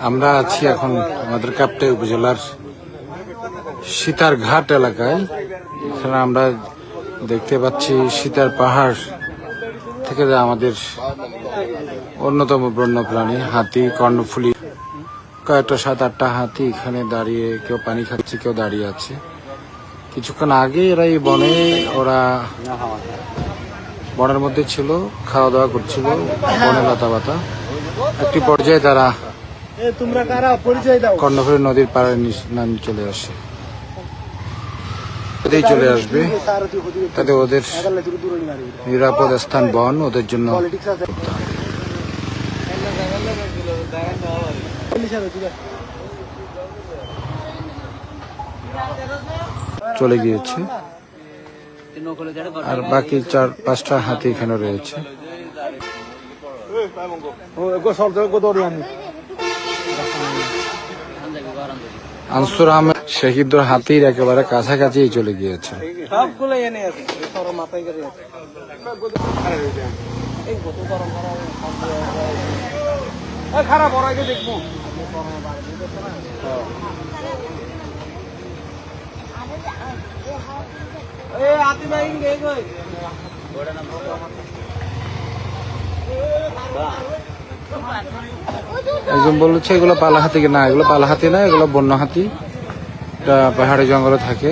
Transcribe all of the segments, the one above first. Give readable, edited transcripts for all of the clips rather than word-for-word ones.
আমরা আছি এখন আমাদের কাপ্তাই উপজেলার সীতারঘাট এলাকায়। এখানে আমরা দেখতে পাচ্ছি সীতার পাহাড় থেকে আমাদের অন্যতম বন্যপ্রাণী হাতি, কর্ণফুলী, কয়েকটা 7-8টা হাতি এখানে দাঁড়িয়ে, কেউ পানি খাচ্ছে, কেউ দাঁড়িয়ে আছে। কিছুক্ষণ আগে এরা এই ওরা বনের মধ্যে ছিল, খাওয়া দাওয়া করছিল, বনে লতা পাতা। একটি পর্যায়ে তারা কর্ণফুলী নদীর পাড়ে চলে আসে, চলে আসবে। তাতে ওদের নিরাপদ স্থান বন ওদের জন্য চলে গিয়েছে। আর বাকি 4-5টা হাতি এখানে রয়েছে। আনসুর আহমেদ শহীদুর হাতির একেবারে কাছাকাছি চলে গিয়েছে। একজন বলছে এগুলো পালা হাতি না, এগুলো পালা হাতি না, এগুলো বন্য হাতি। এটা পাহাড়ি জঙ্গলে থাকে।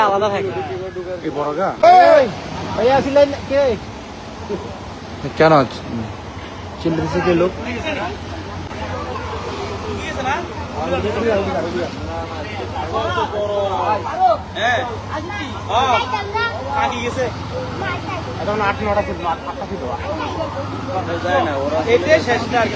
আলাদা থাকে কেন চিন্তিত কে লোক এখন 8-9টা ফুট 8টা ফুট এটাই শেষটা আর কি।